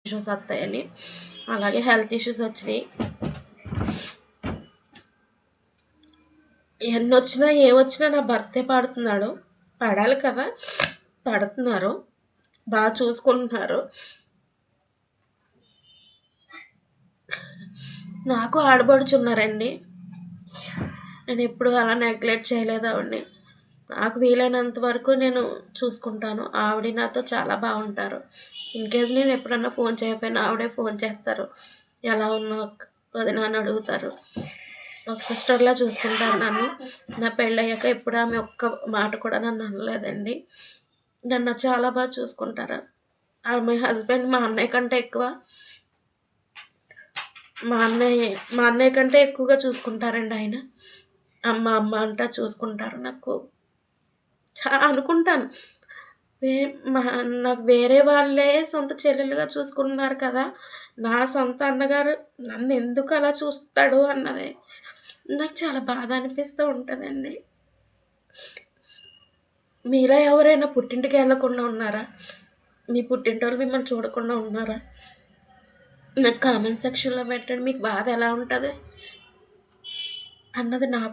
Issues వస్తాయని. అలాగే health issues వచ్చినాయి. ఎన్నొచ్చినా ఏమొచ్చినా నా భర్తే పడుతున్నాడు. పడాలి కదా, పడుతున్నారు, బాగా చూసుకుంటున్నారు. నాకు ఆడబడుచున్నారండి. నేను ఎప్పుడు అలా నెగ్లెక్ట్ చేయలేదు ఆవిడని. నాకు వీలైనంత వరకు నేను చూసుకుంటాను. ఆవిడ నాతో చాలా బాగుంటారు. ఇన్కేస్ నేను ఎప్పుడన్నా ఫోన్ చేయకపోయినా ఆవిడే ఫోన్ చేస్తారు. ఎలా ఉన్నావు వదినా అని అడుగుతారు. ఒక సిస్టర్లా చూసుకుంటారు నన్ను. నా పెళ్ళయ్యాక ఎప్పుడు ఆమె ఒక్క మాట కూడా నన్ను అనలేదండి. నన్ను చాలా బాగా చూసుకుంటారు. ఆమె హస్బెండ్ మా అన్నయ్య కంటే ఎక్కువ, మా అన్నయ్య కంటే ఎక్కువగా చూసుకుంటారండి ఆయన. అమ్మ అమ్మ అంటా చూసుకుంటారు. నాకు అనుకుంటాను, వే మా నాకు వేరే వాళ్ళే సొంత చెల్లెలుగా చూసుకుంటున్నారు కదా, నా సొంత అన్నగారు నన్ను ఎందుకు అలా చూస్తాడు అన్నది నాకు చాలా బాధ అనిపిస్తూ ఉంటుందండి. మీలో ఎవరైనా పుట్టింటికి వెళ్ళకుండా ఉన్నారా? మీ పుట్టింటోళ్ళు మిమ్మల్ని చూడకుండా ఉన్నారా? నాకు కామెంట్ సెక్షన్లో పెట్టండి. మీకు బాధ ఎలా ఉంటుంది అన్నది నా